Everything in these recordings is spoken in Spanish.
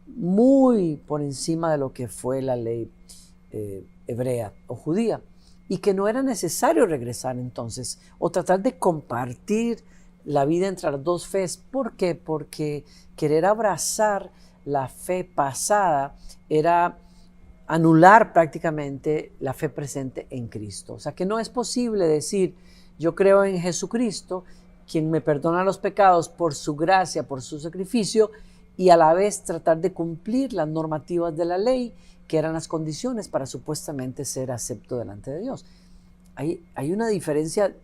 muy por encima de lo que fue la ley hebrea o judía, y que no era necesario regresar entonces o tratar de compartir la vida entre las dos fes. ¿Por qué? Porque querer abrazar la fe pasada era anular prácticamente la fe presente en Cristo. O sea que no es posible decir, yo creo en Jesucristo, quien me perdona los pecados por su gracia, por su sacrificio, y a la vez tratar de cumplir las normativas de la ley, que eran las condiciones para supuestamente ser acepto delante de Dios. Hay una diferencia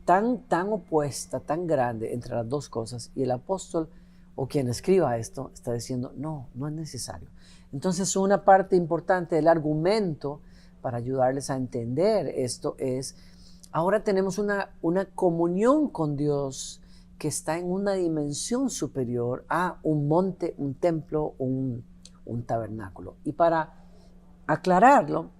tan opuesta, tan grande entre las dos cosas, y el apóstol o quien escriba esto está diciendo, no es necesario. Entonces, una parte importante del argumento para ayudarles a entender esto es, ahora tenemos una comunión con Dios que está en una dimensión superior a un monte, un templo, un tabernáculo. Y para aclararlo,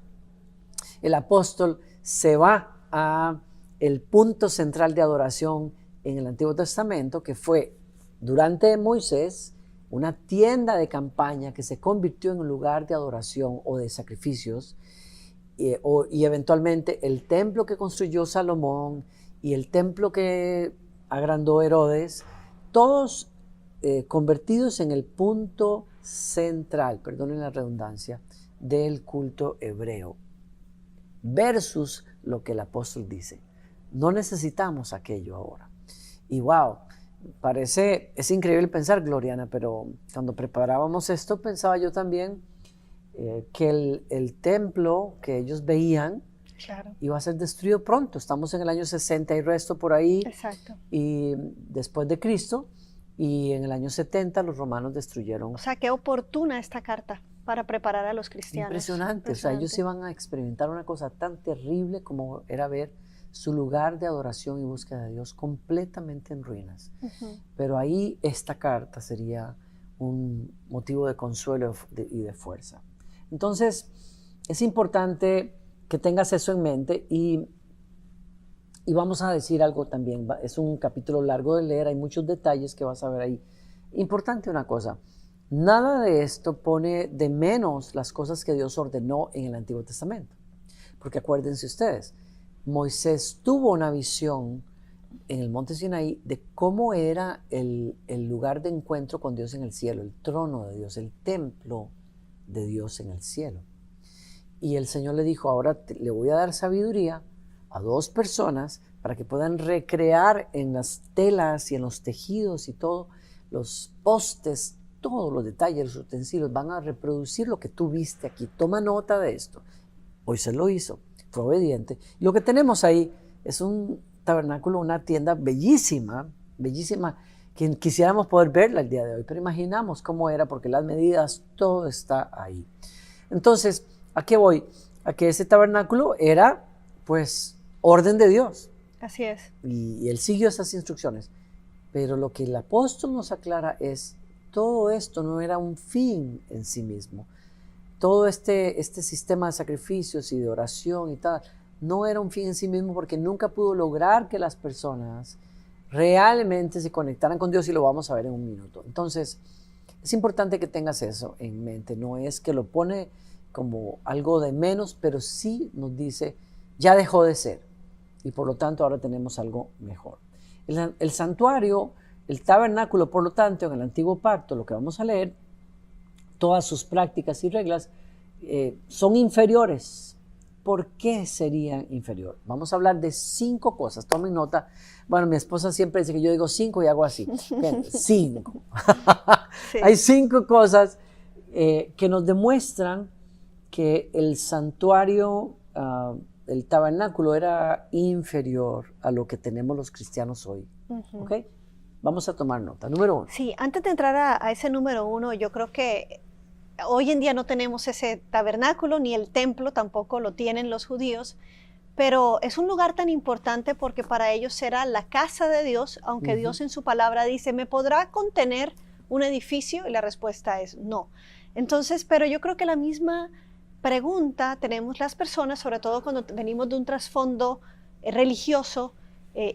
el apóstol se va a el punto central de adoración en el Antiguo Testamento, que fue durante Moisés, una tienda de campaña que se convirtió en un lugar de adoración o de sacrificios, y eventualmente el templo que construyó Salomón y el templo que agrandó Herodes, todos convertidos en el punto central, perdonen la redundancia, del culto hebreo, versus lo que el apóstol dice. No necesitamos aquello ahora. Y wow, es increíble pensar, Gloriana, pero cuando preparábamos esto pensaba yo también que el templo que ellos veían, claro, iba a ser destruido pronto. Estamos en el año 60 y resto por ahí, exacto, y después de Cristo, y en el año 70 los romanos destruyeron. O sea, qué oportuna esta carta para preparar a los cristianos. Impresionante. O sea, ellos iban a experimentar una cosa tan terrible como era ver su lugar de adoración y búsqueda de Dios completamente en ruinas. Pero ahí esta carta sería un motivo de consuelo y de fuerza. Entonces, es importante que tengas eso en mente, y vamos a decir algo también. Es un capítulo largo de leer, hay muchos detalles que vas a ver ahí. Importante una cosa, nada de esto pone de menos las cosas que Dios ordenó en el Antiguo Testamento. Porque acuérdense ustedes, Moisés tuvo una visión en el monte Sinaí de cómo era el lugar de encuentro con Dios en el cielo, el trono de Dios, el templo de Dios en el cielo. Y el Señor le dijo, ahora le voy a dar sabiduría a 2 personas para que puedan recrear en las telas y en los tejidos y todo, los postes, todos los detalles, los utensilios, van a reproducir lo que tú viste aquí. Toma nota de esto. Moisés lo hizo, fue obediente. Y lo que tenemos ahí es un tabernáculo, una tienda bellísima, bellísima, que quisiéramos poder verla el día de hoy, pero imaginamos cómo era, porque las medidas, todo está ahí. Entonces, ¿a qué voy? A que ese tabernáculo era, pues, orden de Dios. Así es. Y él siguió esas instrucciones. Pero lo que el apóstol nos aclara es, todo esto no era un fin en sí mismo. Todo este sistema de sacrificios y de oración y tal, no era un fin en sí mismo, porque nunca pudo lograr que las personas realmente se conectaran con Dios, y lo vamos a ver en un minuto. Entonces, es importante que tengas eso en mente. No es que lo pone como algo de menos, pero sí nos dice, ya dejó de ser, y por lo tanto ahora tenemos algo mejor. El santuario, el tabernáculo, por lo tanto, en el Antiguo Pacto, lo que vamos a leer, todas sus prácticas y reglas son inferiores. ¿Por qué serían inferior? Vamos a hablar de 5 cosas. Tomen nota. Bueno, mi esposa siempre dice que yo digo 5 y hago así. Bien, 5. Sí. Hay 5 cosas que nos demuestran que el santuario, el tabernáculo, era inferior a lo que tenemos los cristianos hoy. ¿Ok? Vamos a tomar nota. Número 1. Sí, antes de entrar a ese número 1, yo creo que hoy en día no tenemos ese tabernáculo, ni el templo tampoco lo tienen los judíos, pero es un lugar tan importante porque para ellos será la casa de Dios, aunque Dios en su palabra dice, ¿me podrá contener un edificio? Y la respuesta es no. Entonces, pero yo creo que la misma pregunta tenemos las personas, sobre todo cuando venimos de un trasfondo religioso,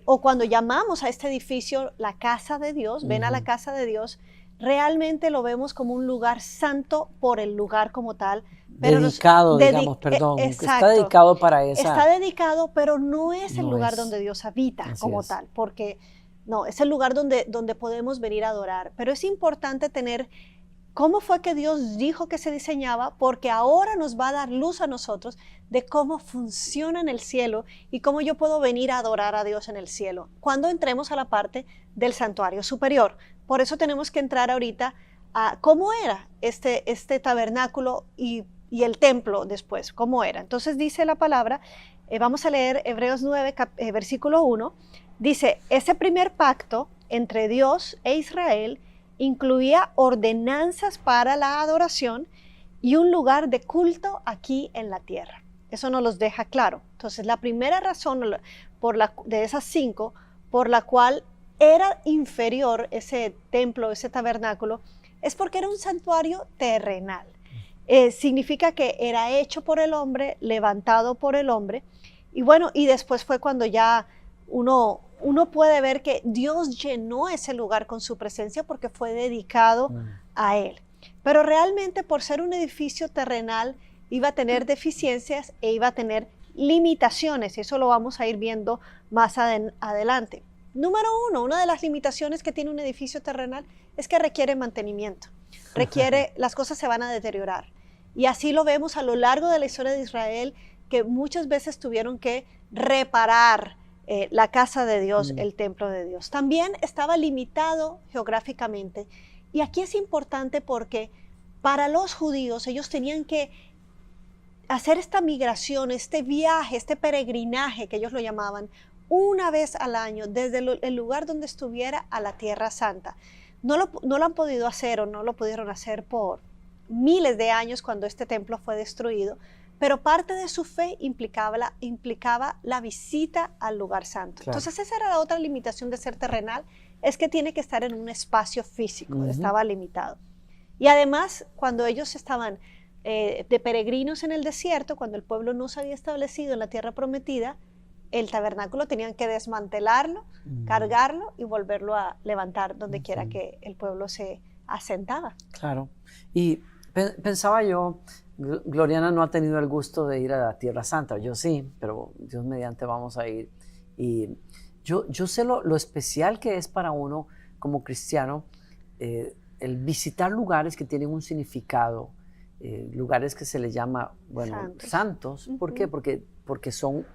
o cuando llamamos a este edificio la casa de Dios, ven a la casa de Dios, realmente lo vemos como un lugar santo por el lugar como tal. Pero dedicado, digamos, perdón. Está dedicado para esa. Está dedicado, pero no es el No lugar es. donde Dios habita Así como es. tal, porque no, es el lugar donde podemos venir a adorar. Pero es importante tener cómo fue que Dios dijo que se diseñaba, porque ahora nos va a dar luz a nosotros de cómo funciona en el cielo y cómo yo puedo venir a adorar a Dios en el cielo cuando entremos a la parte del santuario superior. Por eso tenemos que entrar ahorita a cómo era este tabernáculo y el templo después, cómo era. Entonces dice la palabra, vamos a leer Hebreos 9, versículo 1, dice, ese primer pacto entre Dios e Israel incluía ordenanzas para la adoración y un lugar de culto aquí en la tierra. Eso nos los deja claro. Entonces, la primera razón de esas 5 por la cual era inferior ese templo, ese tabernáculo, es porque era un santuario terrenal. Significa que era hecho por el hombre, levantado por el hombre, y bueno, y después fue cuando ya uno puede ver que Dios llenó ese lugar con su presencia porque fue dedicado a Él. Pero realmente por ser un edificio terrenal iba a tener deficiencias e iba a tener limitaciones, y eso lo vamos a ir viendo más adelante. Número 1, una de las limitaciones que tiene un edificio terrenal es que requiere mantenimiento. Las cosas se van a deteriorar. Y así lo vemos a lo largo de la historia de Israel, que muchas veces tuvieron que reparar la casa de Dios, el templo de Dios. También estaba limitado geográficamente. Y aquí es importante porque para los judíos ellos tenían que hacer esta migración, este viaje, este peregrinaje que ellos lo llamaban, una vez al año, desde el lugar donde estuviera a la Tierra Santa. No lo han podido hacer o no lo pudieron hacer por miles de años cuando este templo fue destruido, pero parte de su fe implicaba la visita al lugar santo. Claro. Entonces esa era la otra limitación de ser terrenal, es que tiene que estar en un espacio físico, estaba limitado. Y además, cuando ellos estaban de peregrinos en el desierto, cuando el pueblo no se había establecido en la tierra prometida, el tabernáculo tenían que desmantelarlo, cargarlo y volverlo a levantar donde quiera que el pueblo se asentaba. Claro. Y pensaba yo, Gloriana no ha tenido el gusto de ir a la Tierra Santa, yo sí, pero Dios mediante vamos a ir. Y yo sé lo especial que es para uno como cristiano el visitar lugares que tienen un significado, lugares que se les llama, bueno, santos. ¿Por qué? Porque son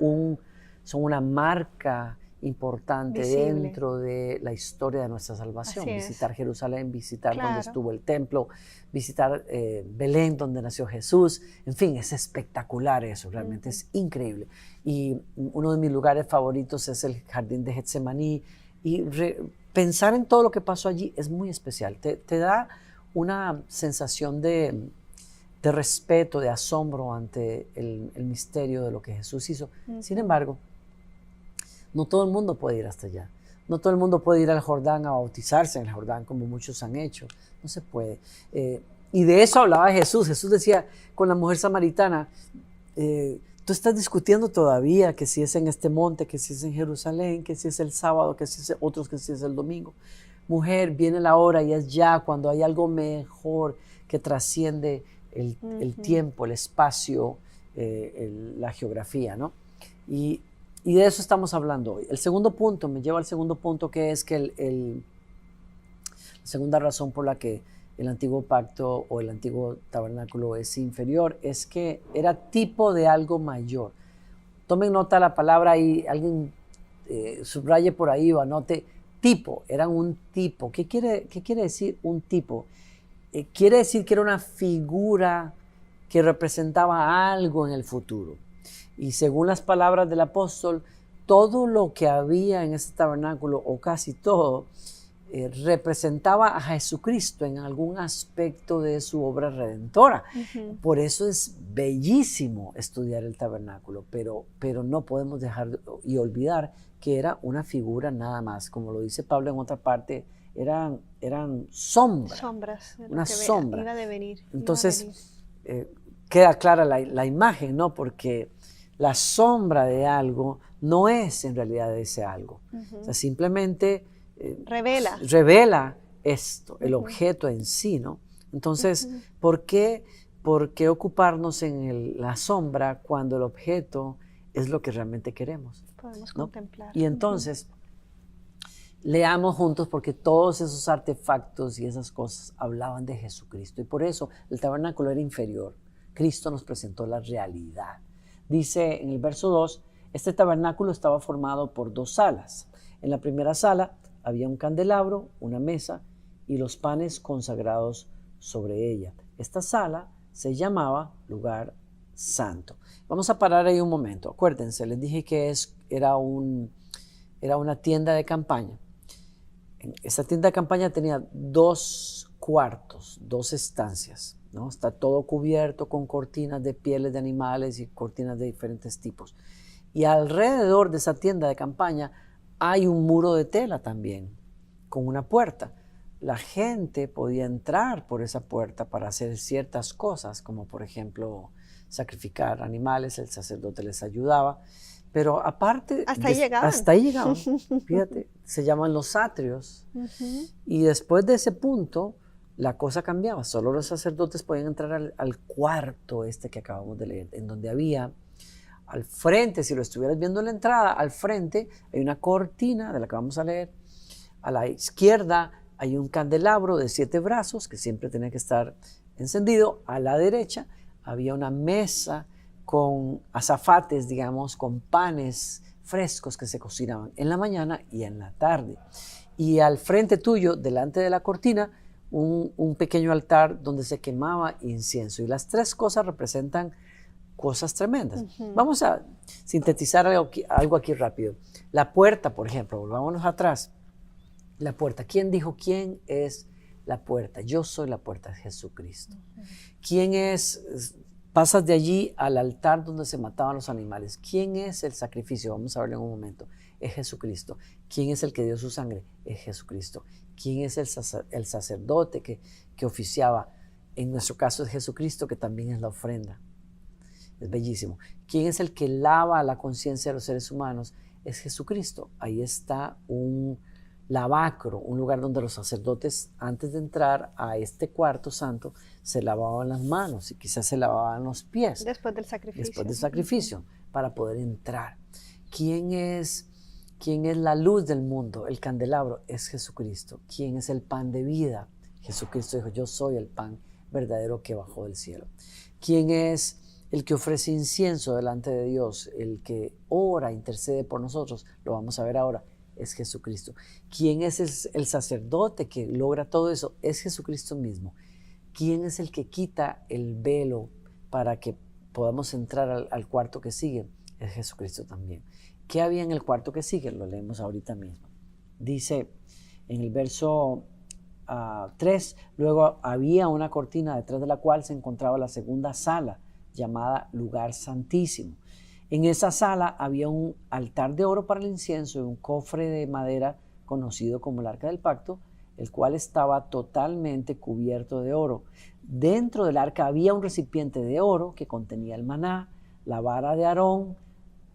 una marca importante visible dentro de la historia de nuestra salvación. Visitar Jerusalén, visitar donde estuvo el templo, visitar Belén, donde nació Jesús. En fin, es espectacular eso, realmente es increíble. Y uno de mis lugares favoritos es el jardín de Getsemaní. Y pensar en todo lo que pasó allí es muy especial. Te da una sensación de respeto, de asombro ante el misterio de lo que Jesús hizo. Sin embargo, no todo el mundo puede ir hasta allá. No todo el mundo puede ir al Jordán a bautizarse en el Jordán como muchos han hecho. No se puede. Y de eso hablaba Jesús. Jesús decía con la mujer samaritana, tú estás discutiendo todavía que si es en este monte, que si es en Jerusalén, que si es el sábado, que si es otros, que si es el domingo. Mujer, viene la hora y es ya cuando hay algo mejor que trasciende el tiempo, el espacio, la geografía, ¿no? Y de eso estamos hablando hoy. El segundo punto me lleva al segundo punto, que es que la segunda razón por la que el antiguo pacto o el antiguo tabernáculo es inferior es que era tipo de algo mayor. Tomen nota la palabra y alguien subraye por ahí o anote tipo. Eran un tipo. ¿Qué quiere decir un tipo? Quiere decir que era una figura que representaba algo en el futuro. Y según las palabras del apóstol, todo lo que había en ese tabernáculo, o casi todo, representaba a Jesucristo en algún aspecto de su obra redentora. Por eso es bellísimo estudiar el tabernáculo, pero no podemos dejar y olvidar que era una figura nada más. Como lo dice Pablo en otra parte, eran sombras. Una sombra. Iba a devenir. Entonces, queda clara la imagen, ¿no? Porque la sombra de algo no es en realidad ese algo. O sea, simplemente revela esto, el objeto en sí, ¿no? Entonces, ¿por qué ocuparnos en la sombra cuando el objeto es lo que realmente queremos? Podemos ¿no? contemplar. Y entonces, leamos juntos porque todos esos artefactos y esas cosas hablaban de Jesucristo. Y por eso el tabernáculo era inferior. Cristo nos presentó la realidad. Dice en el verso 2, este tabernáculo estaba formado por 2 salas. En la primera sala había un candelabro, una mesa y los panes consagrados sobre ella. Esta sala se llamaba lugar santo. Vamos a parar ahí un momento. Acuérdense, les dije que era una tienda de campaña. Esta tienda de campaña tenía 2 cuartos, 2 estancias, ¿no? Está todo cubierto con cortinas de pieles de animales y cortinas de diferentes tipos. Y alrededor de esa tienda de campaña hay un muro de tela también, con una puerta. La gente podía entrar por esa puerta para hacer ciertas cosas, como por ejemplo sacrificar animales, el sacerdote les ayudaba. Pero aparte, hasta ahí llegaban, fíjate, se llaman los atrios. Y después de ese punto, la cosa cambiaba. Solo los sacerdotes podían entrar al cuarto que acabamos de leer, en donde había al frente, si lo estuvieras viendo en la entrada, al frente hay una cortina de la que vamos a leer. A la izquierda hay un candelabro de 7 brazos que siempre tenía que estar encendido. A la derecha había una mesa con azafates, digamos, con panes frescos que se cocinaban en la mañana y en la tarde. Y al frente tuyo, delante de la cortina, un pequeño altar donde se quemaba incienso. Y las 3 cosas representan cosas tremendas. Vamos a sintetizar algo aquí rápido. La puerta, por ejemplo, volvámonos atrás. La puerta. ¿Quién dijo quién es la puerta? Yo soy la puerta, Jesucristo. ¿Quién es? Pasas de allí al altar donde se mataban los animales. ¿Quién es el sacrificio? Vamos a verlo en un momento. Es Jesucristo. ¿Quién es el que dio su sangre? Es Jesucristo. ¿Quién es el sacerdote que oficiaba? En nuestro caso es Jesucristo, que también es la ofrenda. Es bellísimo. ¿Quién es el que lava la conciencia de los seres humanos? Es Jesucristo. Ahí está un lavacro, un lugar donde los sacerdotes, antes de entrar a este cuarto santo, se lavaban las manos y quizás se lavaban los pies. Después del sacrificio. Después del sacrificio, para poder entrar. ¿Quién es la luz del mundo? El candelabro es Jesucristo. ¿Quién es el pan de vida? Jesucristo dijo, yo soy el pan verdadero que bajó del cielo. ¿Quién es el que ofrece incienso delante de Dios? El que ora, intercede por nosotros. Lo vamos a ver ahora. Es Jesucristo. ¿Quién es el sacerdote que logra todo eso? Es Jesucristo mismo. ¿Quién es el que quita el velo para que podamos entrar al cuarto que sigue? Es Jesucristo también. ¿Qué había en el cuarto que sigue? Lo leemos ahorita mismo. Dice en el verso 3, luego había una cortina detrás de la cual se encontraba la segunda sala, llamada Lugar Santísimo. En esa sala había un altar de oro para el incienso y un cofre de madera conocido como el Arca del Pacto, el cual estaba totalmente cubierto de oro. Dentro del arca había un recipiente de oro que contenía el maná, la vara de Aarón,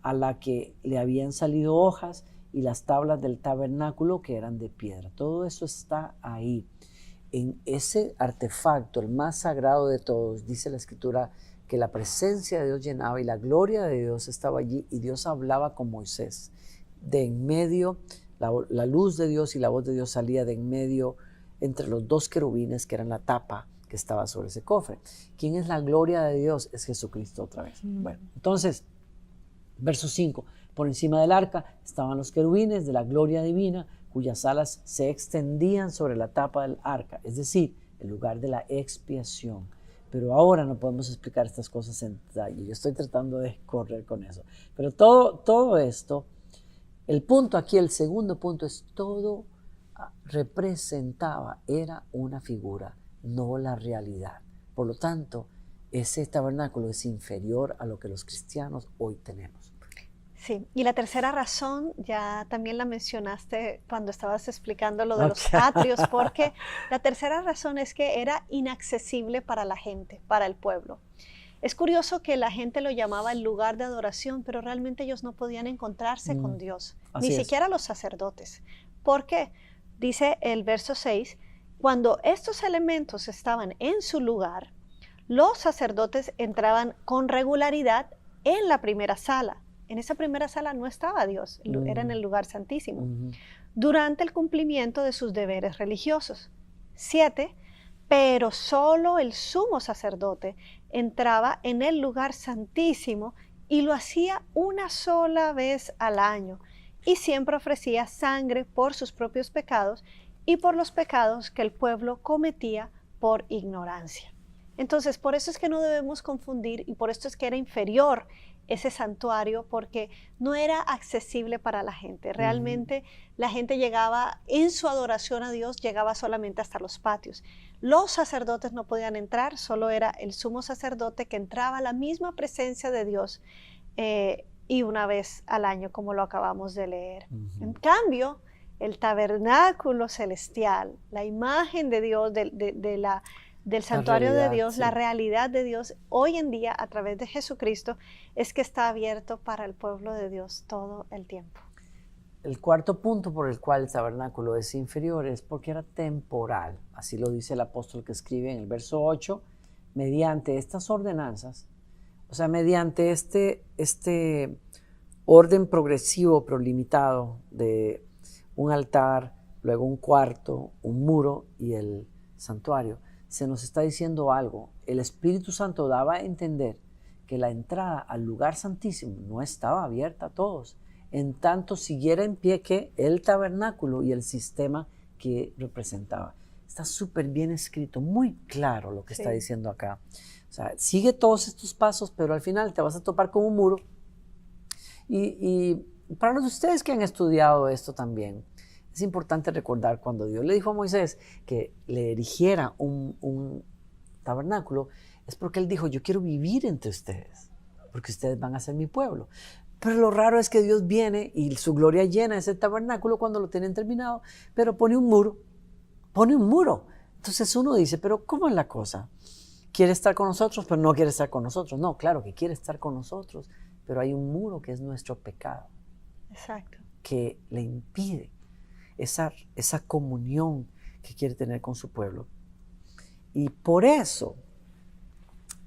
a la que le habían salido hojas, y las tablas del tabernáculo que eran de piedra. Todo eso está ahí. En ese artefacto, el más sagrado de todos, dice la Escritura, que la presencia de Dios llenaba y la gloria de Dios estaba allí y Dios hablaba con Moisés. De en medio, la luz de Dios y la voz de Dios salía de en medio entre los 2 querubines que eran la tapa que estaba sobre ese cofre. ¿Quién es la gloria de Dios? Es Jesucristo otra vez. Bueno, entonces, verso 5. Por encima del arca estaban los querubines de la gloria divina, cuyas alas se extendían sobre la tapa del arca, es decir, el lugar de la expiación. Pero ahora no podemos explicar estas cosas en detalle. Yo estoy tratando de correr con eso. Pero todo esto, el punto aquí, el segundo punto es todo representaba, era una figura, no la realidad. Por lo tanto, ese tabernáculo es inferior a lo que los cristianos hoy tenemos. Sí, y la tercera razón ya también la mencionaste cuando estabas explicando lo de los atrios, porque la tercera razón es que era inaccesible para la gente, para el pueblo. Es curioso que la gente lo llamaba el lugar de adoración, pero realmente ellos no podían encontrarse con Dios, ni siquiera los sacerdotes. ¿Por qué? Dice el verso 6 Cuando estos elementos estaban en su lugar, los sacerdotes entraban con regularidad en la primera sala. En esa primera sala no estaba Dios, era en el lugar santísimo, durante el cumplimiento de sus deberes religiosos. 7. Pero solo el sumo sacerdote entraba en el lugar santísimo y lo hacía una sola vez al año, y siempre ofrecía sangre por sus propios pecados y por los pecados que el pueblo cometía por ignorancia. Entonces, por eso es que no debemos confundir, y por esto es que era inferior ese santuario, porque no era accesible para la gente. Realmente la gente llegaba en su adoración a Dios, llegaba solamente hasta los patios. Los sacerdotes no podían entrar, solo era el sumo sacerdote que entraba a la misma presencia de Dios y una vez al año, como lo acabamos de leer. En cambio, el tabernáculo celestial, la imagen de Dios, del santuario de Dios, la realidad de Dios, hoy en día a través de Jesucristo, es que está abierto para el pueblo de Dios todo el tiempo. El cuarto punto por el cual el tabernáculo es inferior es porque era temporal. Así lo dice el apóstol que escribe en el verso 8, mediante estas ordenanzas, o sea, mediante este orden progresivo pero limitado de un altar, luego un cuarto, un muro y el santuario, se nos está diciendo algo. El Espíritu Santo daba a entender que la entrada al lugar santísimo no estaba abierta a todos, en tanto siguiera en pie que el tabernáculo y el sistema que representaba. Está súper bien escrito, muy claro lo que está diciendo acá. O sea, sigue todos estos pasos, pero al final te vas a topar con un muro. Y para los de ustedes que han estudiado esto también, es importante recordar cuando Dios le dijo a Moisés que le erigiera un tabernáculo, es porque él dijo, yo quiero vivir entre ustedes, porque ustedes van a ser mi pueblo. Pero lo raro es que Dios viene y su gloria llena ese tabernáculo cuando lo tienen terminado, pero pone un muro. Entonces uno dice, pero ¿cómo es la cosa? Quiere estar con nosotros, pero no quiere estar con nosotros. No, claro que quiere estar con nosotros, pero hay un muro que es nuestro pecado. Exacto. Que le impide esa comunión que quiere tener con su pueblo. Y por eso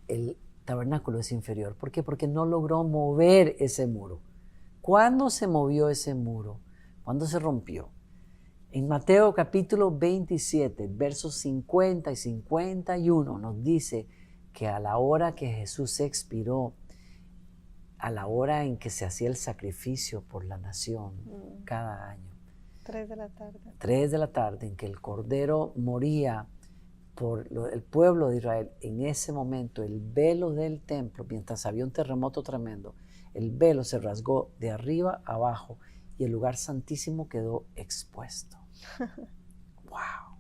el tabernáculo es inferior. ¿Por qué? Porque no logró mover ese muro. ¿Cuándo se movió ese muro? ¿Cuándo se rompió? En Mateo capítulo 27, versos 50 y 51 nos dice que a la hora que Jesús expiró, a la hora en que se hacía el sacrificio por la nación cada año, 3 de la tarde. 3 de la tarde, en que el Cordero moría por el pueblo de Israel, en ese momento el velo del templo, mientras había un terremoto tremendo, el velo se rasgó de arriba a abajo y el lugar santísimo quedó expuesto. ¡Wow!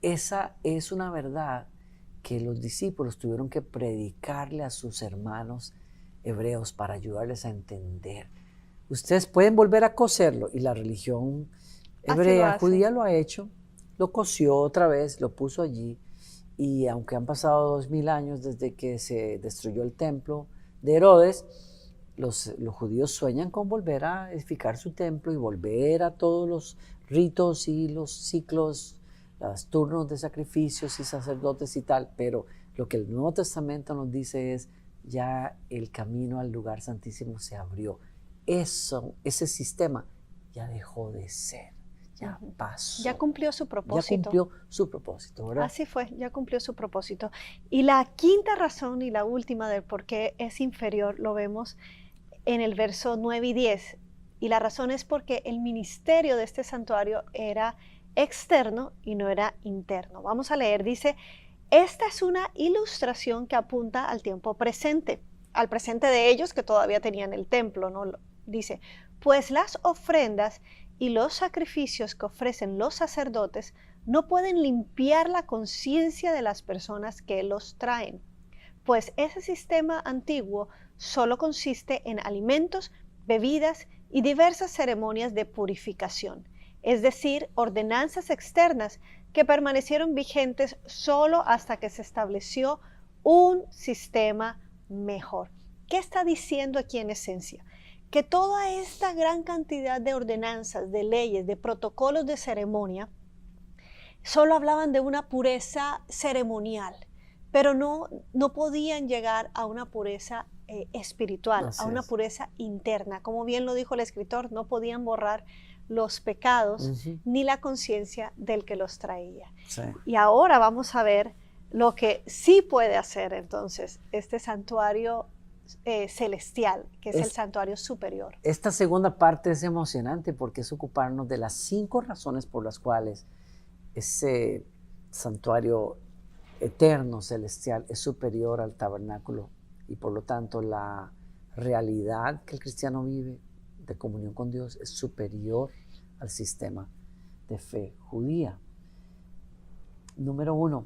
Esa es una verdad que los discípulos tuvieron que predicarle a sus hermanos hebreos para ayudarles a entender. Ustedes pueden volver a coserlo, y la religión hebrea, judía lo ha hecho, lo cosió otra vez, lo puso allí, y aunque han pasado 2000 años desde que se destruyó el templo de Herodes, los judíos sueñan con volver a edificar su templo y volver a todos los ritos y los ciclos, los turnos de sacrificios y sacerdotes y tal, pero lo que el Nuevo Testamento nos dice es, ya el camino al lugar santísimo se abrió. Ese sistema ya dejó de ser, ya pasó. Ya cumplió su propósito. Ya cumplió su propósito, ¿verdad? Así fue, ya cumplió su propósito. Y la quinta razón y la última del por qué es inferior lo vemos en el verso 9 y 10. Y la razón es porque el ministerio de este santuario era externo y no era interno. Vamos a leer, dice, esta es una ilustración que apunta al tiempo presente, al presente de ellos que todavía tenían el templo, ¿no? Dice, pues las ofrendas y los sacrificios que ofrecen los sacerdotes no pueden limpiar la conciencia de las personas que los traen, pues ese sistema antiguo solo consiste en alimentos, bebidas y diversas ceremonias de purificación, es decir, ordenanzas externas que permanecieron vigentes solo hasta que se estableció un sistema mejor. ¿Qué está diciendo aquí en esencia? Que toda esta gran cantidad de ordenanzas, de leyes, de protocolos de ceremonia, solo hablaban de una pureza ceremonial, pero no podían llegar a una pureza espiritual, Así a una es. pureza interna. Como bien lo dijo el escritor, no podían borrar los pecados ni la conciencia del que los traía. Sí. Y ahora vamos a ver lo que sí puede hacer entonces este santuario celestial, que es el santuario superior. Esta segunda parte es emocionante porque es ocuparnos de las 5 razones por las cuales ese santuario eterno, celestial, es superior al tabernáculo y por lo tanto la realidad que el cristiano vive de comunión con Dios es superior al sistema de fe judía. Número 1,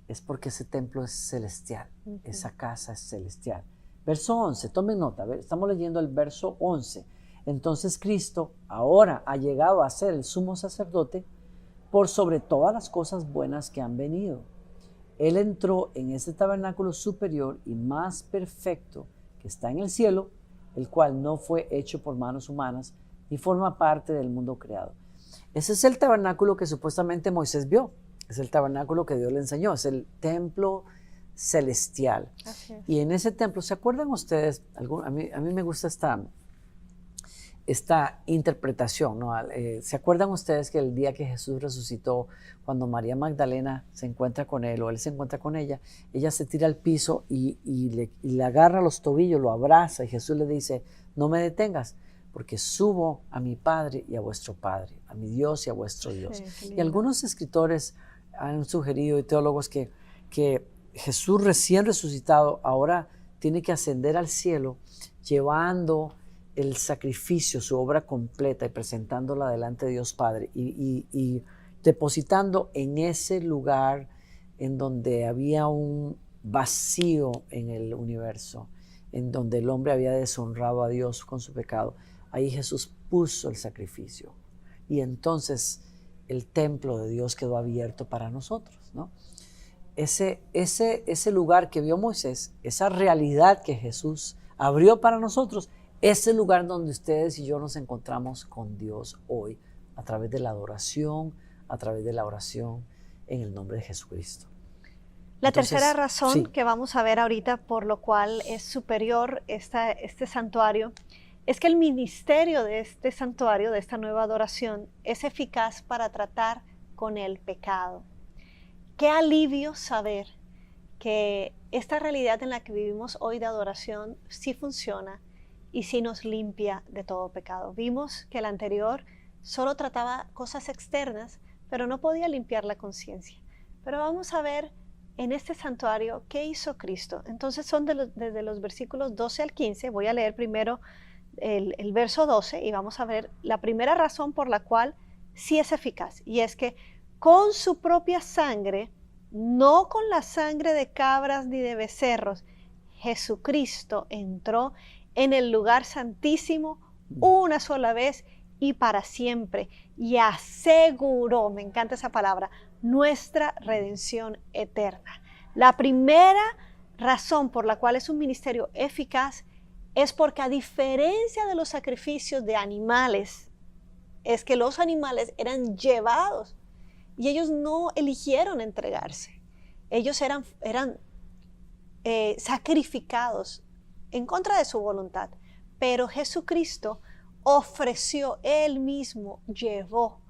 es porque ese templo es celestial, esa casa es celestial. Verso 11, tomen nota, estamos leyendo el verso 11. Entonces Cristo ahora ha llegado a ser el sumo sacerdote por sobre todas las cosas buenas que han venido. Él entró en ese tabernáculo superior y más perfecto que está en el cielo, el cual no fue hecho por manos humanas ni forma parte del mundo creado. Ese es el tabernáculo que supuestamente Moisés vio. Es el tabernáculo que Dios le enseñó. Es el templo celestial. Así es. Y en ese templo, ¿se acuerdan ustedes? A mí me gusta esta interpretación, ¿no? ¿Se acuerdan ustedes que el día que Jesús resucitó, cuando María Magdalena se encuentra con él o él se encuentra con ella se tira al piso y le agarra los tobillos, lo abraza y Jesús le dice, no me detengas, porque subo a mi Padre y a vuestro Padre, a mi Dios y a vuestro Dios. Sí, y algunos escritores han sugerido y teólogos que Jesús recién resucitado ahora tiene que ascender al cielo llevando el sacrificio, su obra completa y presentándola delante de Dios Padre y depositando en ese lugar en donde había un vacío en el universo, en donde el hombre había deshonrado a Dios con su pecado. Ahí Jesús puso el sacrificio y entonces el templo de Dios quedó abierto para nosotros, ¿no? Ese lugar que vio Moisés, esa realidad que Jesús abrió para nosotros, es el lugar donde ustedes y yo nos encontramos con Dios hoy, a través de la adoración, a través de la oración, en el nombre de Jesucristo. La Entonces, tercera razón sí, que vamos a ver ahorita por lo cual es superior este santuario es que el ministerio de este santuario, de esta nueva adoración, es eficaz para tratar con el pecado. Qué alivio saber que esta realidad en la que vivimos hoy de adoración sí funciona y sí nos limpia de todo pecado. Vimos que el anterior solo trataba cosas externas, pero no podía limpiar la conciencia. Pero vamos a ver en este santuario qué hizo Cristo. Entonces son desde los versículos 12 al 15. Voy a leer primero el verso 12 y vamos a ver la primera razón por la cual sí es eficaz. Y es que con su propia sangre, no con la sangre de cabras ni de becerros, Jesucristo entró en el lugar santísimo una sola vez y para siempre y aseguró, me encanta esa palabra, nuestra redención eterna. La primera razón por la cual es un ministerio eficaz es porque a diferencia de los sacrificios de animales, es que los animales eran llevados y ellos no eligieron entregarse. Ellos eran sacrificados en contra de su voluntad. Pero Jesucristo ofreció, Él mismo llevó,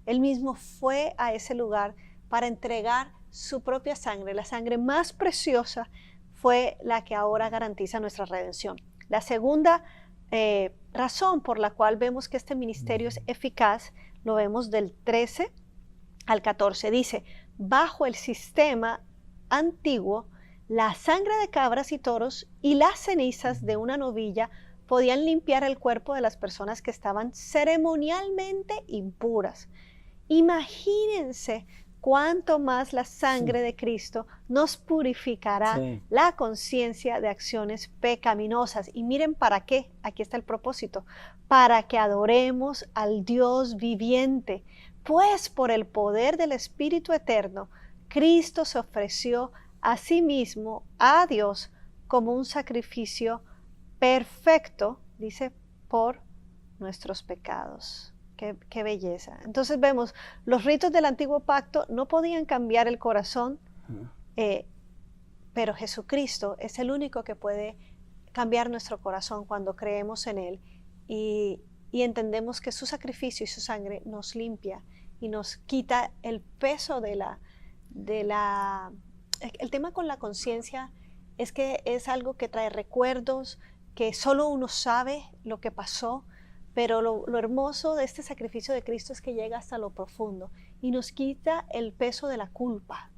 Él mismo fue a ese lugar para entregar su propia sangre. La sangre más preciosa fue la que ahora garantiza nuestra redención. La segunda razón por la cual vemos que este ministerio es eficaz, lo vemos del 13 al 14. Dice, bajo el sistema antiguo, la sangre de cabras y toros y las cenizas de una novilla podían limpiar el cuerpo de las personas que estaban ceremonialmente impuras. Imagínense cuánto más la sangre de Cristo nos purificará la conciencia de acciones pecaminosas. Y miren para qué, aquí está el propósito, para que adoremos al Dios viviente, pues por el poder del Espíritu Eterno, Cristo se ofreció a sí mismo, a Dios, como un sacrificio perfecto, dice, por nuestros pecados. Qué belleza. Entonces vemos, los ritos del antiguo pacto no podían cambiar el corazón, pero Jesucristo es el único que puede cambiar nuestro corazón cuando creemos en Él y entendemos que su sacrificio y su sangre nos limpia y nos quita el peso el tema con la conciencia es que es algo que trae recuerdos, que solo uno sabe lo que pasó, pero lo hermoso de este sacrificio de Cristo es que llega hasta lo profundo y nos quita el peso de la culpa.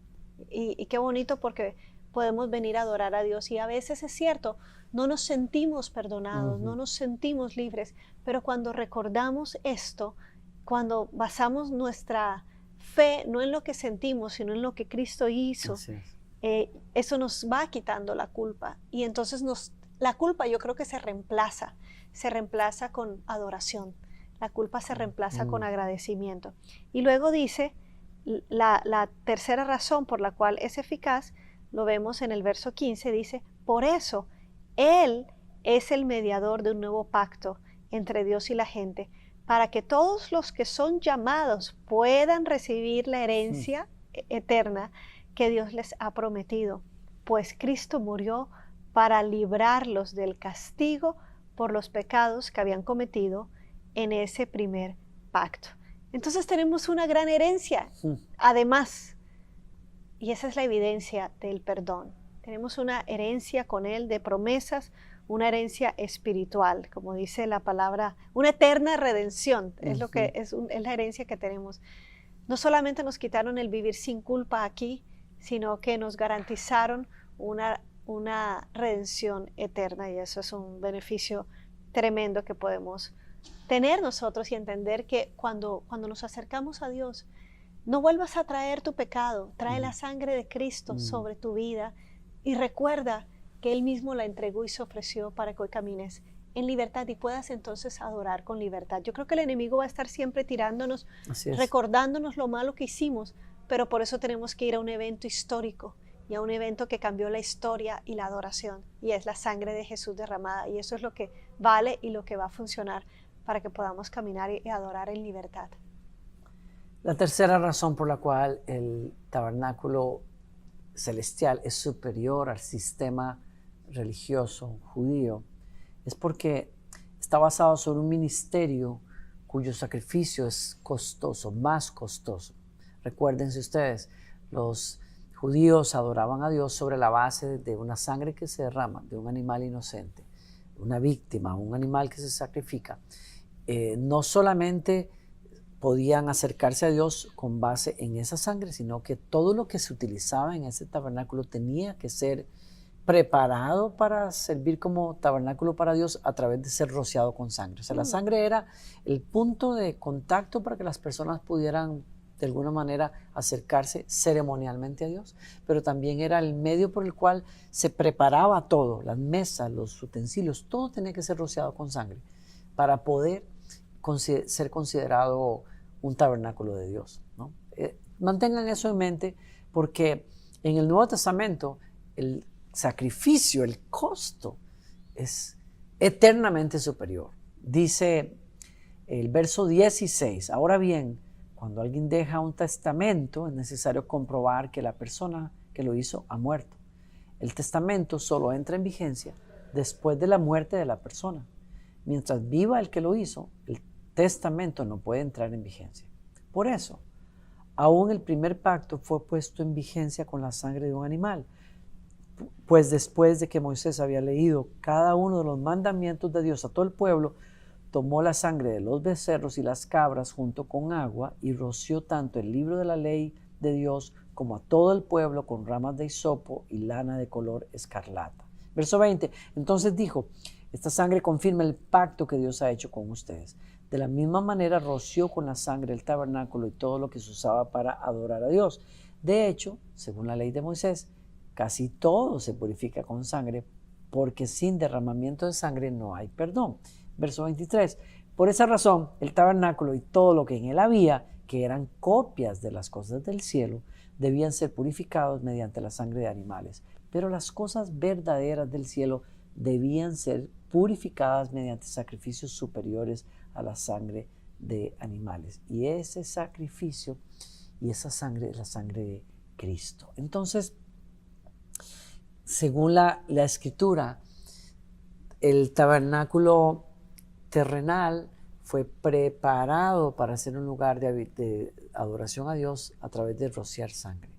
Y qué bonito porque podemos venir a adorar a Dios y a veces es cierto, no nos sentimos perdonados, no nos sentimos libres, pero cuando recordamos esto, cuando basamos nuestra fe no en lo que sentimos, sino en lo que Cristo hizo, eso nos va quitando la culpa y entonces la culpa yo creo que se reemplaza con adoración, la culpa se reemplaza con agradecimiento. Y luego dice, la tercera razón por la cual es eficaz, lo vemos en el verso 15, dice, por eso Él es el mediador de un nuevo pacto entre Dios y la gente, para que todos los que son llamados puedan recibir la herencia eterna que Dios les ha prometido, pues Cristo murió para librarlos del castigo por los pecados que habían cometido en ese primer pacto. Entonces tenemos una gran herencia, además, y esa es la evidencia del perdón. Tenemos una herencia con Él de promesas, una herencia espiritual, como dice la palabra, una eterna redención, es lo que es la herencia que tenemos. No solamente nos quitaron el vivir sin culpa aquí, sino que nos garantizaron una redención eterna y eso es un beneficio tremendo que podemos tener nosotros y entender que cuando nos acercamos a Dios, no vuelvas a traer tu pecado, trae la sangre de Cristo sobre tu vida y recuerda que Él mismo la entregó y se ofreció para que hoy camines en libertad y puedas entonces adorar con libertad. Yo creo que el enemigo va a estar siempre tirándonos, recordándonos lo malo que hicimos, pero por eso tenemos que ir a un evento histórico y a un evento que cambió la historia y la adoración, y es la sangre de Jesús derramada, y eso es lo que vale y lo que va a funcionar para que podamos caminar y adorar en libertad. La tercera razón por la cual el tabernáculo celestial es superior al sistema religioso judío es porque está basado sobre un ministerio cuyo sacrificio es costoso, más costoso. Recuérdense ustedes, los judíos adoraban a Dios sobre la base de una sangre que se derrama, de un animal inocente, una víctima, un animal que se sacrifica. No solamente podían acercarse a Dios con base en esa sangre, sino que todo lo que se utilizaba en ese tabernáculo tenía que ser preparado para servir como tabernáculo para Dios a través de ser rociado con sangre. O sea, la sangre era el punto de contacto para que las personas pudieran de alguna manera acercarse ceremonialmente a Dios, pero también era el medio por el cual se preparaba todo, las mesas, los utensilios, todo tenía que ser rociado con sangre para poder ser considerado un tabernáculo de Dios, ¿no? Mantengan eso en mente porque en el Nuevo Testamento el sacrificio, el costo es eternamente superior. Dice el verso 16, ahora bien, cuando alguien deja un testamento es necesario comprobar que la persona que lo hizo ha muerto. El testamento solo entra en vigencia después de la muerte de la persona. Mientras viva el que lo hizo, el testamento no puede entrar en vigencia. Por eso, aún el primer pacto fue puesto en vigencia con la sangre de un animal, pues después de que Moisés había leído cada uno de los mandamientos de Dios a todo el pueblo, tomó la sangre de los becerros y las cabras junto con agua y roció tanto el libro de la ley de Dios como a todo el pueblo con ramas de hisopo y lana de color escarlata. Verso 20, entonces dijo, esta sangre confirma el pacto que Dios ha hecho con ustedes. De la misma manera roció con la sangre el tabernáculo y todo lo que se usaba para adorar a Dios. De hecho, según la ley de Moisés, casi todo se purifica con sangre, porque sin derramamiento de sangre no hay perdón. Verso 23, por esa razón el tabernáculo y todo lo que en él había, que eran copias de las cosas del cielo, debían ser purificados mediante la sangre de animales. Pero las cosas verdaderas del cielo debían ser purificadas mediante sacrificios superiores a la sangre de animales. Y ese sacrificio y esa sangre es la sangre de Cristo. Entonces, según la Escritura, el tabernáculo terrenal fue preparado para ser un lugar de adoración a Dios a través de rociar sangre.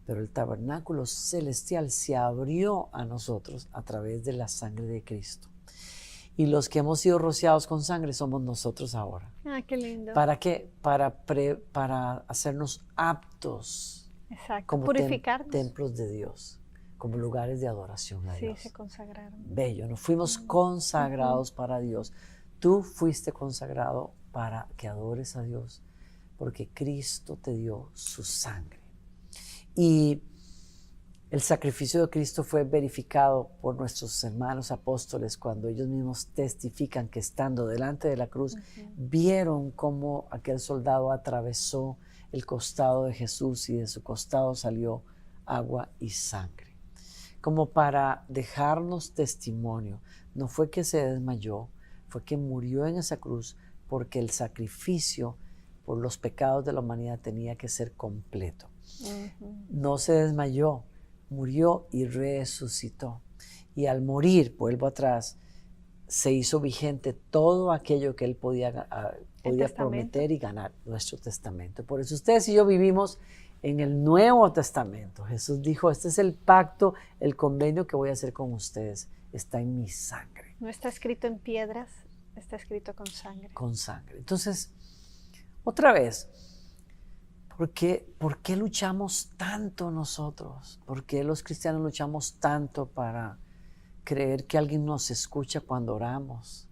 Pero el tabernáculo celestial se abrió a nosotros a través de la sangre de Cristo. Y los que hemos sido rociados con sangre somos nosotros ahora. Ah, qué lindo. ¿Para qué? Para hacernos aptos. Exacto. Como Purificarnos. templos de Dios, como lugares de adoración a Dios. Sí, se consagraron. Bello, nos fuimos consagrados para Dios. Tú fuiste consagrado para que adores a Dios, porque Cristo te dio su sangre. Y el sacrificio de Cristo fue verificado por nuestros hermanos apóstoles cuando ellos mismos testifican que estando delante de la cruz, vieron cómo aquel soldado atravesó el costado de Jesús y de su costado salió agua y sangre. Como para dejarnos testimonio. No fue que se desmayó, fue que murió en esa cruz porque el sacrificio por los pecados de la humanidad tenía que ser completo. No se desmayó, murió y resucitó. Y al morir, vuelvo atrás, se hizo vigente todo aquello que él podía prometer y ganar, nuestro testamento. Por eso ustedes y yo vivimos en el Nuevo Testamento. Jesús dijo, este es el pacto, el convenio que voy a hacer con ustedes. Está en mi sangre. No está escrito en piedras, está escrito con sangre. Con sangre. Entonces, otra vez, ¿por qué luchamos tanto nosotros? ¿Por qué los cristianos luchamos tanto para creer que alguien nos escucha cuando oramos?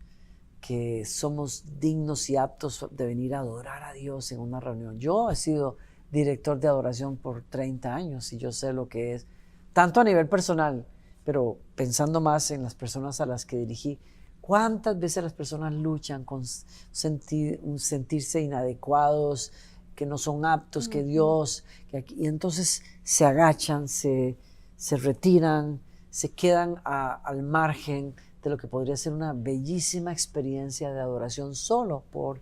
Que somos dignos y aptos de venir a adorar a Dios en una reunión. Yo he sido director de adoración por 30 años y yo sé lo que es, tanto a nivel personal, pero pensando más en las personas a las que dirigí, cuántas veces las personas luchan con sentirse inadecuados, que no son aptos, que Dios, y entonces se agachan, se retiran, se quedan al margen de lo que podría ser una bellísima experiencia de adoración solo por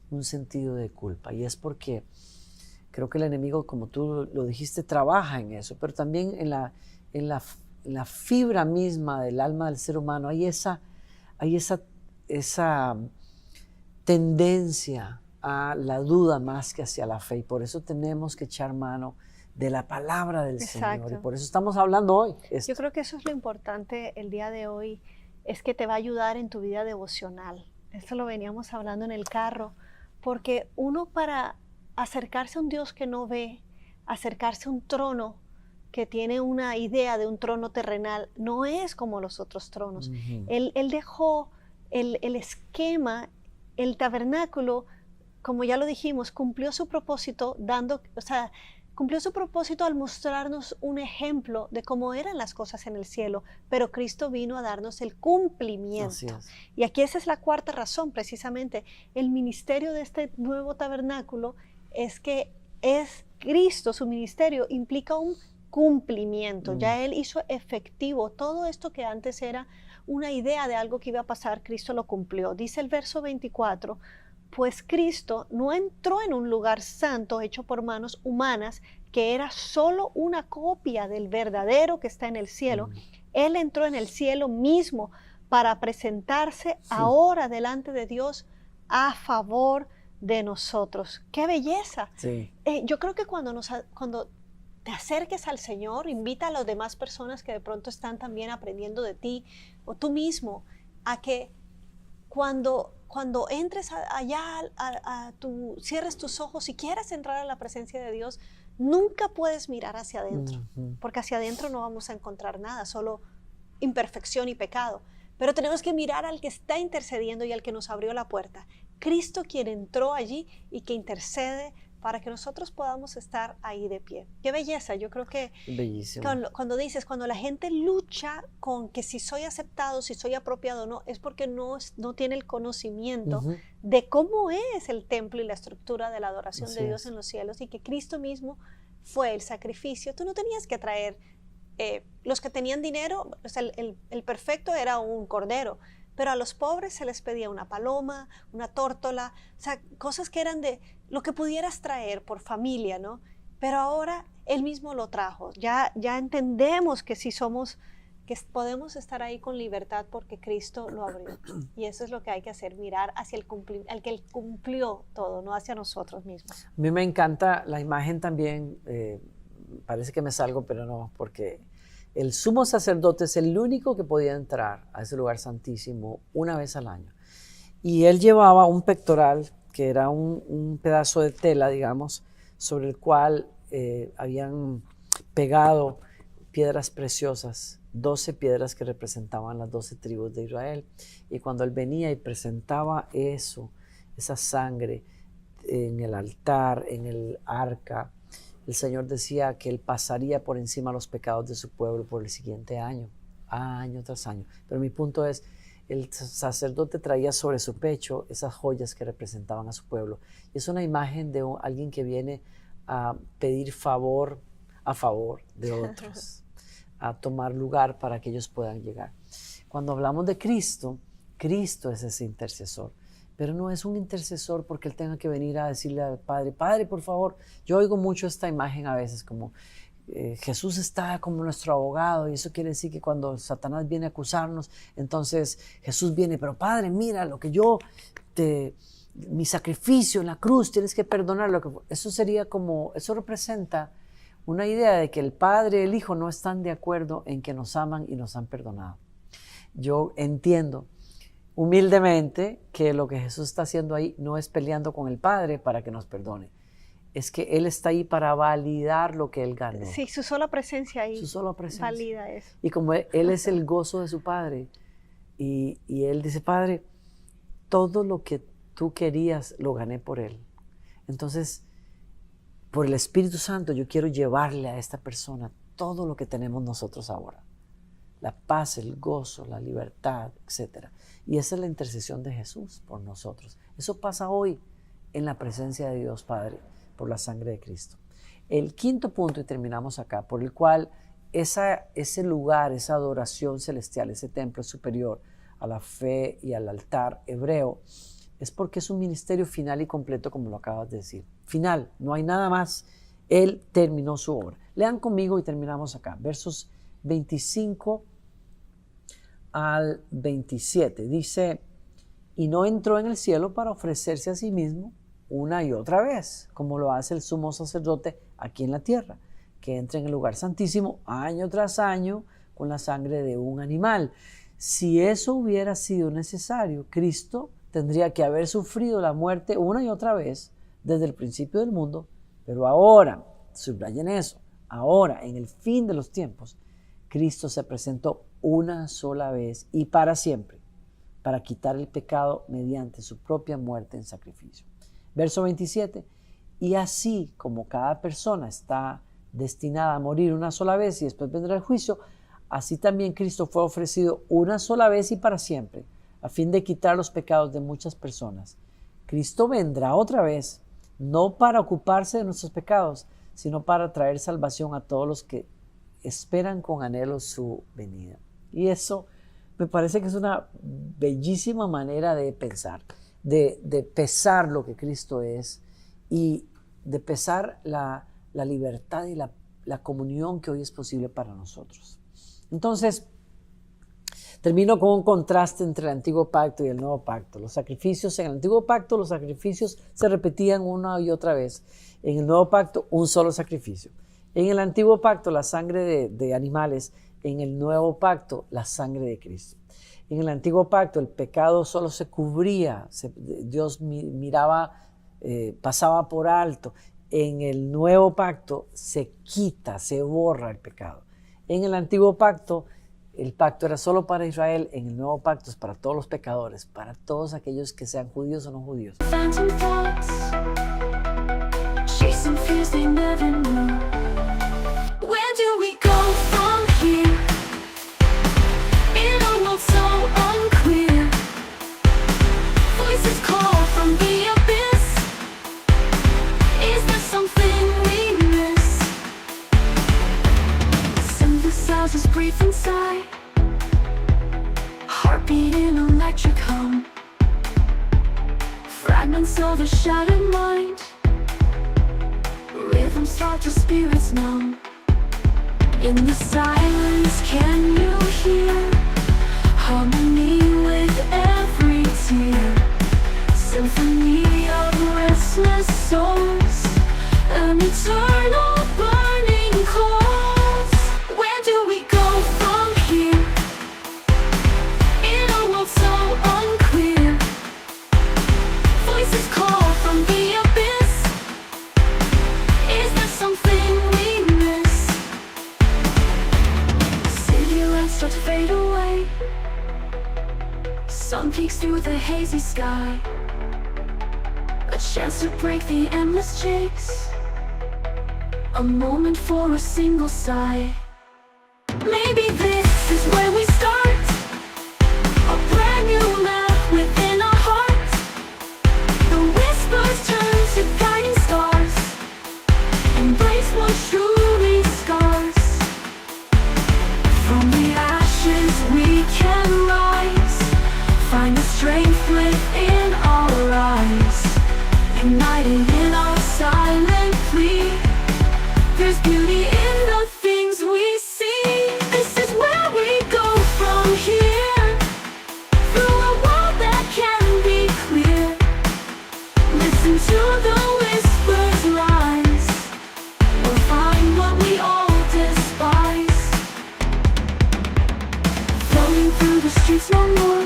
un sentido de culpa. Y es porque creo que el enemigo, como tú lo dijiste, trabaja en eso, pero también en la fibra misma del alma del ser humano hay esa tendencia a la duda más que hacia la fe, y por eso tenemos que echar mano de la palabra del Señor, y por eso estamos hablando hoy. Yo creo que eso es lo importante el día de hoy, es que te va a ayudar en tu vida devocional. Esto lo veníamos hablando en el carro, porque uno para acercarse a un Dios que no ve, acercarse a un trono que tiene una idea de un trono terrenal, no es como los otros tronos. Él dejó el esquema, el tabernáculo, como ya lo dijimos, cumplió su propósito cumplió su propósito al mostrarnos un ejemplo de cómo eran las cosas en el cielo, pero Cristo vino a darnos el cumplimiento. Y aquí esa es la cuarta razón, precisamente. El ministerio de este nuevo tabernáculo es que es Cristo, su ministerio implica un cumplimiento. Ya Él hizo efectivo todo esto que antes era una idea de algo que iba a pasar, Cristo lo cumplió. Dice el verso 24, pues Cristo no entró en un lugar santo hecho por manos humanas, que era solo una copia del verdadero que está en el cielo. Él entró en el cielo mismo para presentarse ahora delante de Dios a favor de nosotros. ¡Qué belleza! Sí. Yo creo que cuando te acerques al Señor, invita a las demás personas que de pronto están también aprendiendo de ti, o tú mismo, a que cuando entres allá, cierres tus ojos y quieras entrar a la presencia de Dios, nunca puedes mirar hacia adentro, porque hacia adentro no vamos a encontrar nada, solo imperfección y pecado. Pero tenemos que mirar al que está intercediendo y al que nos abrió la puerta. Cristo, quien entró allí y que intercede para que nosotros podamos estar ahí de pie. ¡Qué belleza! Yo creo que cuando la gente lucha con que si soy aceptado, si soy apropiado o no, es porque no tiene el conocimiento de cómo es el templo y la estructura de la adoración de Dios en los cielos, y que Cristo mismo fue el sacrificio. Tú no tenías que traer, los que tenían dinero, o sea, el perfecto era un cordero, pero a los pobres se les pedía una paloma, una tórtola, o sea, cosas que eran de lo que pudieras traer por familia, ¿no? Pero ahora Él mismo lo trajo. Ya entendemos que sí somos, que podemos estar ahí con libertad porque Cristo lo abrió. Y eso es lo que hay que hacer, mirar hacia el que Él cumplió todo, no hacia nosotros mismos. A mí me encanta la imagen también, parece que me salgo, pero no, porque el sumo sacerdote es el único que podía entrar a ese lugar santísimo una vez al año. Y él llevaba un pectoral, que era un pedazo de tela, digamos, sobre el cual habían pegado piedras preciosas, 12 piedras que representaban las 12 tribus de Israel. Y cuando él venía y presentaba eso, esa sangre en el altar, en el arca, el Señor decía que Él pasaría por encima de los pecados de su pueblo por el siguiente año, año tras año. Pero mi punto es, el sacerdote traía sobre su pecho esas joyas que representaban a su pueblo. Y es una imagen de alguien que viene a pedir favor a favor de otros, a tomar lugar para que ellos puedan llegar. Cuando hablamos de Cristo, Cristo es ese intercesor. Pero no es un intercesor porque Él tenga que venir a decirle al Padre, Padre, por favor. Yo oigo mucho esta imagen a veces como Jesús está como nuestro abogado y eso quiere decir que cuando Satanás viene a acusarnos, entonces Jesús viene, pero Padre, mira lo que mi sacrificio en la cruz, tienes que perdonar. Eso sería como, eso representa una idea de que el Padre y el Hijo no están de acuerdo en que nos aman y nos han perdonado. Yo entiendo humildemente que lo que Jesús está haciendo ahí no es peleando con el Padre para que nos perdone, es que Él está ahí para validar lo que Él ganó. Sí, su sola presencia ahí. Su sola presencia. Valida eso. Y como Él es el gozo de su Padre, y Él dice, Padre, todo lo que tú querías lo gané por Él. Entonces, por el Espíritu Santo yo quiero llevarle a esta persona todo lo que tenemos nosotros ahora. La paz, el gozo, la libertad, etc. Y esa es la intercesión de Jesús por nosotros. Eso pasa hoy en la presencia de Dios Padre por la sangre de Cristo. El quinto punto, y terminamos acá, por el cual ese lugar, esa adoración celestial, ese templo superior a la fe y al altar hebreo, es porque es un ministerio final y completo, como lo acabas de decir. Final, no hay nada más. Él terminó su obra. Lean conmigo y terminamos acá. Versos 25 al 27. Dice, y no entró en el cielo para ofrecerse a sí mismo una y otra vez, como lo hace el sumo sacerdote aquí en la tierra, que entra en el lugar santísimo año tras año con la sangre de un animal. Si eso hubiera sido necesario, Cristo tendría que haber sufrido la muerte una y otra vez desde el principio del mundo, pero ahora, subrayen eso, ahora, en el fin de los tiempos, Cristo se presentó una sola vez y para siempre, para quitar el pecado mediante su propia muerte en sacrificio. Verso 27, y así como cada persona está destinada a morir una sola vez y después vendrá el juicio, así también Cristo fue ofrecido una sola vez y para siempre, a fin de quitar los pecados de muchas personas. Cristo vendrá otra vez, no para ocuparse de nuestros pecados, sino para traer salvación a todos los que esperan con anhelo su venida. Y eso me parece que es una bellísima manera de pensar, de pesar lo que Cristo es y de pesar la libertad y la comunión que hoy es posible para nosotros. Entonces, termino con un contraste entre el antiguo pacto y el nuevo pacto. Los sacrificios, en el antiguo pacto, los sacrificios se repetían una y otra vez. En el nuevo pacto, un solo sacrificio. En el antiguo pacto, la sangre de animales. En el nuevo pacto, la sangre de Cristo. En el antiguo pacto, el pecado solo se cubría. Dios miraba, pasaba por alto. En el nuevo pacto, se quita, se borra el pecado. En el antiguo pacto, el pacto era solo para Israel, en el nuevo pacto es para todos los pecadores, para todos aquellos que sean judíos o no judíos. Inside, heart beating on like electric hum, fragments of a shattered mind. Rhythms start to spirits numb. In the silence, can you hear harmony with every tear? Symphony of restless souls, an eternal burning cause. Where do we go from here? In a world so unclear, voices call from the abyss. Is there something we miss? City lights start to fade away. Sun peeks through the hazy sky. A chance to break the endless chase. A moment for a single sigh. Maybe this is where we start. A brand new map within our hearts. The whispers turn to guiding stars. Embrace what truly scars. From the ashes we can rise. Find the strength within our eyes. United in our silent plea. There's beauty in the things we see. This is where we go from here. Through a world that can be clear. Listen to the whispers rise. We'll find what we all despise. Flowing through the streets no more.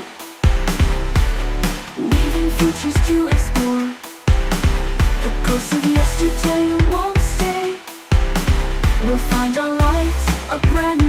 Leaving futures to explore. The ghosts of yesterday won't stay. We'll find our light, a brand new